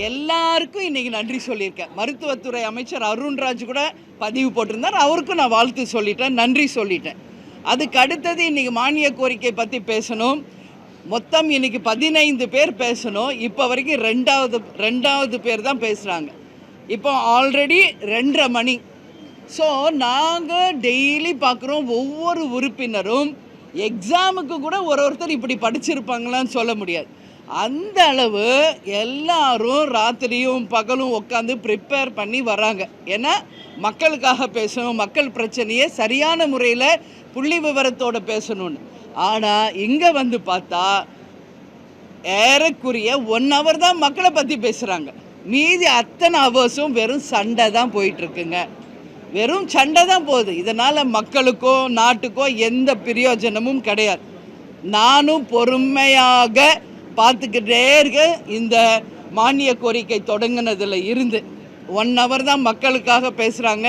எல்லாருக்கும் இன்றைக்கி நன்றி சொல்லியிருக்கேன். மருத்துவத்துறை அமைச்சர் அருண்ராஜ் கூட பதிவு போட்டிருந்தார். அவருக்கும் நான் வாழ்த்து சொல்லிட்டேன், நன்றி சொல்லிட்டேன். அதுக்கு அடுத்தது இன்றைக்கி மானிய கோரிக்கை பற்றி பேசணும். மொத்தம் இன்றைக்கி 15 பேர் பேசணும். இப்போ வரைக்கும் ரெண்டாவது பேர் தான் பேசுகிறாங்க. இப்போ ஆல்ரெடி 2:30 மணி. ஸோ நாங்கள் டெய்லி பார்க்குறோம், ஒவ்வொரு உறுப்பினரும் எக்ஸாமுக்கு கூட ஒருத்தர் இப்படி படிச்சிருப்பாங்களான்னு சொல்ல முடியாது. அந்த அளவு எல்லாரும் ராத்திரியும் பகலும் உட்காந்து ப்ரிப்பேர் பண்ணி வராங்க. ஏன்னா மக்களுக்காக பேசணும், மக்கள் பிரச்சனையை சரியான முறையில் புள்ளி விவரத்தோடு பேசணும்னு. ஆனால் இங்கே வந்து பார்த்தா ஏறக்குறைய 1 hour தான் மக்களை பற்றி பேசுகிறாங்க. மீதி அத்தனை ஹவர்ஸும் வெறும் சண்டை தான் போயிட்டுருக்குங்க. வெறும் சண்டை தான் போகுது. இதனால் மக்களுக்கோ நாட்டுக்கோ எந்த பிரயோஜனமும் கிடையாது. நானும் பொறுமையாக பார்த்துக்கிட்டே இருக்க. இந்த மானிய கோரிக்கை தொடங்கினதில் இருந்து 1 hour தான் மக்களுக்காக பேசுகிறாங்க.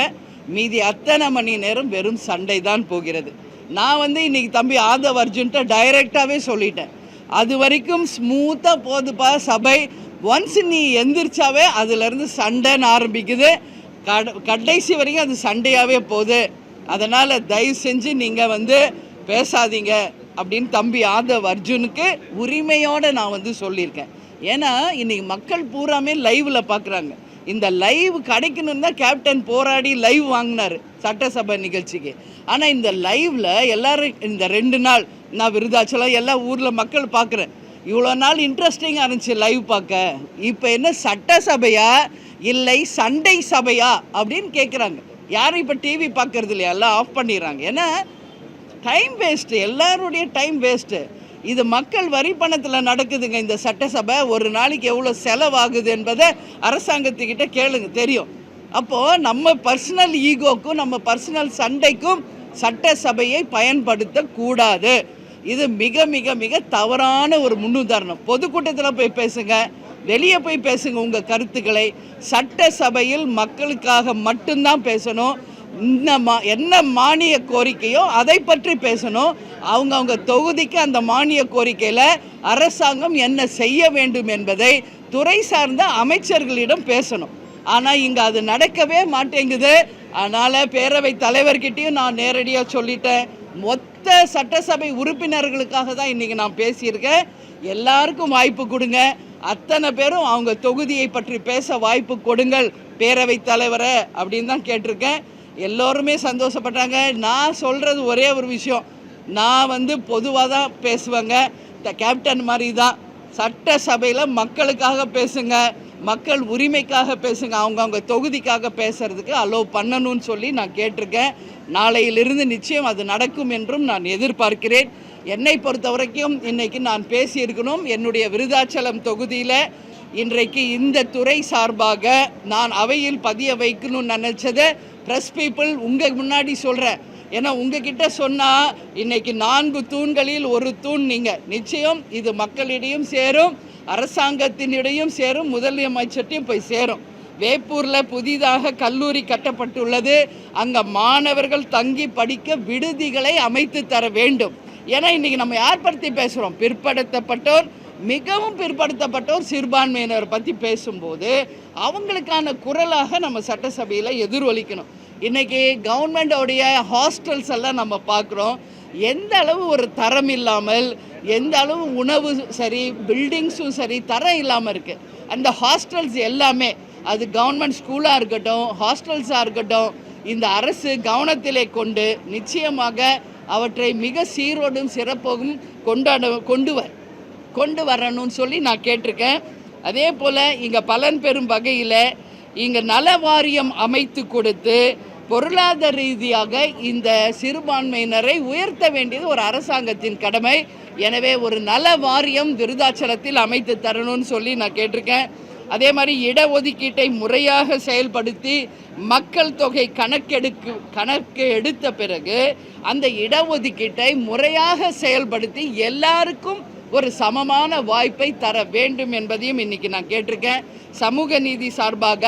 மீதி அத்தனை மணி நேரம் வெறும் சண்டை தான் போகிறது. நான் இன்றைக்கி தம்பி ஆதவ் அர்ஜுன்ட்ட டைரெக்டாகவே சொல்லிட்டேன், அது வரைக்கும் ஸ்மூத்தாக போதுப்பா சபை. ஒன்ஸ் நீ எந்திரிச்சாவே அதுலேருந்து சண்டைன்னு ஆரம்பிக்குது. கடைசி வரைக்கும் அது சண்டையாகவே போகுது. அதனால் தயவு செஞ்சு நீங்கள் பேசாதீங்க அப்படின்னு தம்பி ஆதவ் அர்ஜுனுக்கு உரிமையோடு நான் சொல்லியிருக்கேன். ஏன்னா இன்றைக்கி மக்கள் பூராமே லைவில் பார்க்குறாங்க. இந்த லைவ் கிடைக்கணுன்னு தான் கேப்டன் போராடி லைவ் வாங்கினார் சட்டசபை நிகழ்ச்சிக்கு. ஆனால் இந்த லைவில் எல்லோரும் இந்த 2 நாள் நான் விருதாச்சலம் எல்லா ஊரில் மக்கள் பார்க்குறேன். இவ்வளோ நாள் இன்ட்ரெஸ்டிங்காக இருந்துச்சு லைவ் பார்க்க. இப்போ என்ன சட்டசபையா இல்லை சண்டை சபையா அப்படின்னு கேட்குறாங்க. யாரும் இப்போ டிவி பார்க்குறது இல்லையா, எல்லாம் ஆஃப் பண்ணிடுறாங்க. ஏன்னா டைம் வேஸ்ட்டு, எல்லாருடைய டைம் வேஸ்ட்டு. இது மக்கள் வரி பணத்தில் நடக்குதுங்க இந்த சட்டசபை. ஒரு நாளைக்கு எவ்வளோ செலவாகுது என்பதை அரசாங்கத்துக்கிட்ட கேளுங்க, தெரியும். அப்போது நம்ம பர்சனல் ஈகோக்கும் நம்ம பர்சனல் சண்டைக்கும் சட்டசபையை பயன்படுத்தக்கூடாது. இது மிக மிக மிக தவறான ஒரு முன்னுதாரணம். பொதுக்கூட்டத்தில் போய் பேசுங்க, வெளியே போய் பேசுங்க உங்கள் கருத்துக்களை. சட்டசபையில் மக்களுக்காக மட்டும்தான் பேசணும். என்ன மானிய கோரிக்கையோ அதை பற்றி பேசணும். அவங்க தொகுதிக்கு அந்த மானிய கோரிக்கையில் அரசாங்கம் என்ன செய்ய வேண்டும் என்பதை துறை சார்ந்த அமைச்சர்களிடம் பேசணும். ஆனால் இங்கே அது நடக்கவே மாட்டேங்குது. அதனால் பேரவைத் தலைவர்கிட்டையும் நான் நேரடியாக சொல்லிட்டேன். மொத்த சட்டசபை உறுப்பினர்களுக்காக தான் இன்றைக்கி நான் பேசியிருக்கேன். எல்லாருக்கும் வாய்ப்பு கொடுங்க. அத்தனை பேரும் அவங்க தொகுதியை பற்றி பேச வாய்ப்பு கொடுங்கள் பேரவைத் தலைவரை அப்படின்னு தான் கேட்டிருக்கேன். எல்லோருமே சந்தோஷப்பட்டாங்க. நான் சொல்கிறது ஒரே ஒரு விஷயம், நான் பொதுவாக தான் பேசுவேங்க. கேப்டன் மாதிரி தான். சட்டசபையில் மக்களுக்காக பேசுங்க, மக்கள் உரிமைக்காக பேசுங்க, அவங்க தொகுதிக்காக பேசுகிறதுக்கு அலோவ் பண்ணணும்னு சொல்லி நான் கேட்டிருக்கேன். நாளையிலிருந்து நிச்சயம் அது நடக்கும் என்றும் நான் எதிர்பார்க்கிறேன். என்னை பொறுத்த வரைக்கும் இன்றைக்கி நான் பேசியிருக்கணும். என்னுடைய விருதாச்சலம் தொகுதியில் இன்றைக்கு இந்த துறை சார்பாக நான் அவையில் பதிய வைக்கணும்னு நினச்சதை ப்ரெஸ் பீப்புள் உங்கள் முன்னாடி சொல்கிறேன். ஏன்னா உங்ககிட்ட சொன்னால் இன்றைக்கி 4 தூண்களில் ஒரு தூண் நீங்கள். நிச்சயம் இது மக்களிடையும் சேரும், அரசாங்கத்தினிடையும் சேரும், முதலமைச்சர்ட்டையும் போய் சேரும். வேப்பூரில் புதிதாக கல்லூரி கட்டப்பட்டுள்ளது. அங்கே மாணவர்கள் தங்கி படிக்க விடுதிகளை அமைத்து தர வேண்டும். ஏன்னா இன்றைக்கி நம்ம யார் பற்றி பேசுகிறோம்? பிற்படுத்தப்பட்டோர், மிகவும் பிற்படுத்தப்பட்டோர், சிறுபான்மையினர் பற்றி பேசும்போது அவங்களுக்கான குரலாக நம்ம சட்டசபையில் எதிரொலிக்கணும். இன்றைக்கி கவர்மெண்டோடைய ஹாஸ்டல்ஸ் எல்லாம் நம்ம பார்க்குறோம். எந்த அளவு ஒரு தரம் இல்லாமல், எந்த அளவு உணவு சரி, பில்டிங்ஸும் சரி தரம் இல்லாமல் இருக்குது. அந்த ஹாஸ்டல்ஸ் எல்லாமே, அது கவர்மெண்ட் ஸ்கூலாக இருக்கட்டும், ஹாஸ்டல்ஸாக இருக்கட்டும், இந்த அரசு கவனத்திலே கொண்டு நிச்சயமாக அவற்றை மிக சீரோடும் சிறப்போடும் கொண்டு வரணும்னு சொல்லி நான் கேட்டிருக்கேன். அதே போல் இங்கே பலன் பெறும் வகையில் இங்கே நல வாரியம் அமைத்து கொடுத்து பொருளாதார ரீதியாக இந்த சிறுபான்மையினரை உயர்த்த வேண்டியது ஒரு அரசாங்கத்தின் கடமை. எனவே ஒரு நல வாரியம் விருதாச்சலத்தில் அமைத்து தரணும்னு சொல்லி நான் கேட்டிருக்கேன். அதே மாதிரி இடஒதுக்கீட்டை முறையாக செயல்படுத்தி மக்கள் தொகை கணக்கு எடுத்த பிறகு அந்த இடஒதுக்கீட்டை முறையாக செயல்படுத்தி எல்லாருக்கும் ஒரு சமமான வாய்ப்பை தர வேண்டும் என்பதையும் இன்றைக்கி நான் கேட்டிருக்கேன். சமூக நீதி சார்பாக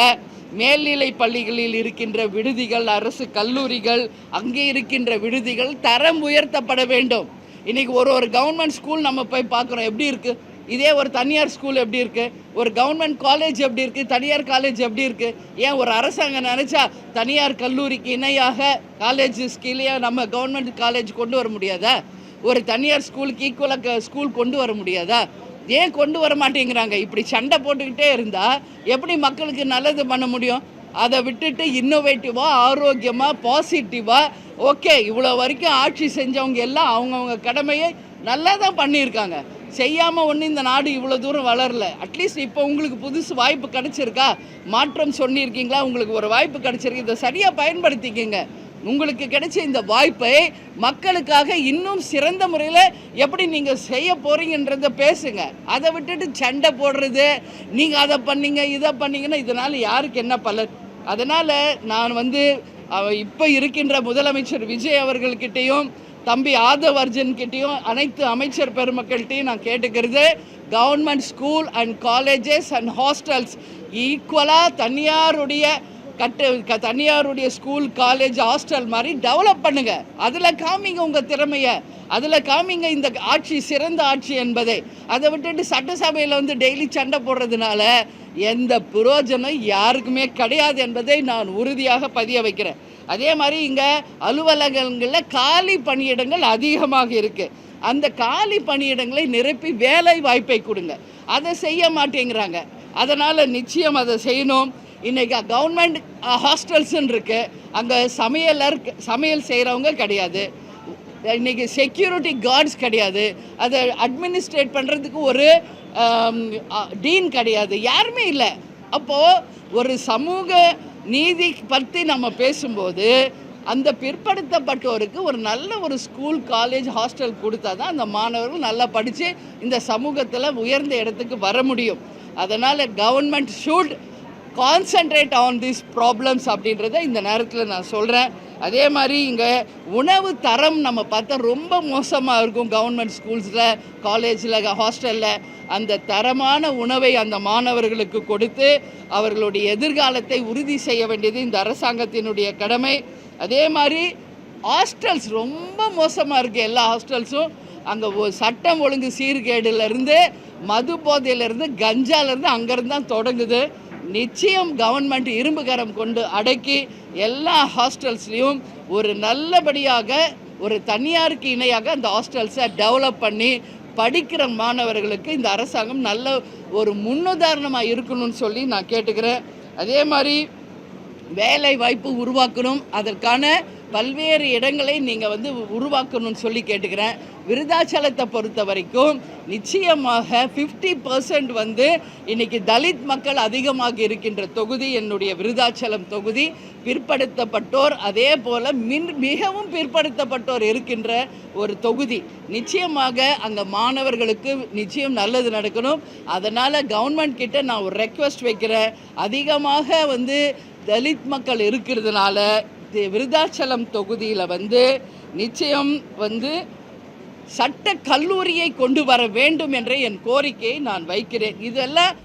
மேல்நிலை பள்ளிகளில் இருக்கின்ற விடுதிகள், அரசு கல்லூரிகள், அங்கே இருக்கின்ற விடுதிகள் தரம் உயர்த்தப்பட வேண்டும். இன்றைக்கி ஒரு கவர்மெண்ட் ஸ்கூல் நம்ம போய் பார்க்குறோம், எப்படி இருக்குது? இதே ஒரு தனியார் ஸ்கூல் எப்படி இருக்குது, ஒரு கவர்மெண்ட் காலேஜ் எப்படி இருக்குது, தனியார் காலேஜ் எப்படி இருக்குது? ஏன் ஒரு அரசாங்கம் நினச்சா தனியார் கல்லூரிக்கு இணையாக காலேஜ் கீழே நம்ம கவர்மெண்ட் காலேஜ் கொண்டு வர முடியாதா? ஒரு தனியார் ஸ்கூலுக்கு ஈக்குவலாக ஸ்கூல் கொண்டு வர முடியாதா? ஏன் கொண்டு வர மாட்டேங்கிறாங்க? இப்படி சண்டை போட்டுக்கிட்டே இருந்தால் எப்படி மக்களுக்கு நல்லது பண்ண முடியும்? அதை விட்டுட்டு இன்னோவேட்டிவாக, ஆரோக்கியமாக, பாசிட்டிவாக, ஓகே இவ்வளோ வரைக்கும் ஆட்சி செஞ்சவங்க எல்லாம் அவங்கவுங்க கடமையை நல்லா தான் பண்ணியிருக்காங்க. செய்யாமல் ஒன்று இந்த நாடு இவ்வளோ தூரம் வளரல. அட்லீஸ்ட் இப்போ உங்களுக்கு புதுசு வாய்ப்பு கிடச்சிருக்கா? மாற்றம் சொன்னிருக்கீங்களா? உங்களுக்கு ஒரு வாய்ப்பு கிடச்சிருக்கு, இதை சரியாக பயன்படுத்திக்கங்க. உங்களுக்கு கிடைச்ச இந்த வாய்ப்பை மக்களுக்காக இன்னும் சிறந்த முறையில் எப்படி நீங்கள் செய்ய போகிறீங்கன்றத பேசுங்க. அதை விட்டுட்டு சண்டை போடுறது, நீங்கள் அதை பண்ணீங்க இதை பண்ணீங்கன்னா இதனால் யாருக்கு என்ன பலன்? அதனால் நான் இப்போ இருக்கின்ற முதலமைச்சர் விஜய் அவர்கள்கிட்டையும் தம்பி ஆதவ் அர்ஜுன்கிட்டையும் அனைத்து அமைச்சர் பெருமக்கள்கிட்டையும் நான் கேட்டுக்கிறது, government school and colleges and hostels ஈக்குவலாக தனியாருடைய ஸ்கூல் காலேஜ் ஹாஸ்டல் மாதிரி டெவலப் பண்ணுங்க. அதில் காமிங்க உங்கள் திறமையை, அதில் காமிங்க இந்த ஆட்சி சிறந்த ஆட்சி என்பதை. அதை விட்டுட்டு சட்டசபையில் டெய்லி சண்டை போடுறதுனால எந்த பிரயோஜனம் யாருக்குமே கிடையாது என்பதை நான் உறுதியாக பதிய வைக்கிறேன். அதே மாதிரி இங்கே அலுவலகங்களில் காலி பணியிடங்கள் அதிகமாக இருக்குது. அந்த காலி பணியிடங்களை நிரப்பி வேலை வாய்ப்பை கொடுங்க. அதை செய்ய மாட்டேங்கிறாங்க. அதனால் நிச்சயம் அதை செய்யணும். இன்றைக்கி கவர்மெண்ட் ஹாஸ்டல்ஸுன்னு இருக்குது, அங்கே சமையல் செய்கிறவங்க கிடையாது, இன்றைக்கி செக்யூரிட்டி கார்ட்ஸ் கிடையாது, அதை அட்மினிஸ்ட்ரேட் பண்ணுறதுக்கு ஒரு டீன் கிடையாது, யாருமே இல்லை. அப்போது ஒரு சமூக நீதி பற்றி நம்ம பேசும்போது அந்த பிற்படுத்தப்பட்டோருக்கு ஒரு நல்ல ஒரு ஸ்கூல் காலேஜ் ஹாஸ்டல் கொடுத்தா தான் அந்த மாணவர்கள் நல்லா படித்து இந்த சமூகத்தில் உயர்ந்த இடத்துக்கு வர முடியும். அதனால் government should concentrate on these problems அப்படின்றத இந்த நேரத்தில் நான் சொல்கிறேன். அதே மாதிரி இங்கே உணவு தரம் நம்ம பார்த்தா ரொம்ப மோசமாக இருக்கும். கவர்மெண்ட் ஸ்கூல்ஸில், காலேஜில், ஹாஸ்டலில் அந்த தரமான உணவை அந்த மாணவர்களுக்கு கொடுத்து அவர்களுடைய எதிர்காலத்தை உறுதி செய்ய வேண்டியது இந்த அரசாங்கத்தினுடைய கடமை. அதே மாதிரி ஹாஸ்டல்ஸ் ரொம்ப மோசமாக இருக்குது. எல்லா ஹாஸ்டல்ஸும் அங்கே சட்டம் ஒழுங்கு சீர்கேடுலேருந்து, மது போதையிலேருந்து, கஞ்சாலேருந்து அங்கேருந்து தான் தொடங்குது. நிச்சயம் கவர்மெண்ட் இரும்பு கரம் கொண்டு அடக்கி எல்லா ஹாஸ்டல்ஸ்லேயும் ஒரு நல்லபடியாக ஒரு தனியாருக்கு இணையாக அந்த ஹாஸ்டல்ஸை டெவலப் பண்ணி படிக்கிற மாணவர்களுக்கு இந்த அரசாங்கம் நல்ல ஒரு முன்னுதாரணமாக இருக்கணும்னு சொல்லி நான் கேட்டுக்கிறேன். அதே மாதிரி வேலை வாய்ப்பு உருவாக்கணும், அதற்கான பல்வேறு இடங்களை நீங்கள் உருவாக்கணும்னு சொல்லி கேட்டுக்கிறேன். விருதாச்சலத்தை பொறுத்த வரைக்கும் நிச்சயமாக 50% இன்றைக்கி தலித் மக்கள் அதிகமாக இருக்கின்ற தொகுதி என்னுடைய விருதாச்சலம் தொகுதி. பிற்படுத்தப்பட்டோர், அதே போல் மிகவும் பிற்படுத்தப்பட்டோர் இருக்கின்ற ஒரு தொகுதி. நிச்சயமாக அங்கே மாணவர்களுக்கு நிச்சயம் நல்லது நடக்கணும். அதனால் கவர்மெண்ட் கிட்ட நான் ஒரு ரெக்வெஸ்ட் வைக்கிறேன். அதிகமாக தலித் மக்கள் இருக்கிறதுனால விருதாச்சலம் தொகுதியில் நிச்சயம் சட்ட கல்லூரியை கொண்டு வர வேண்டும் என்ற என் கோரிக்கையை நான் வைக்கிறேன். இதெல்லாம்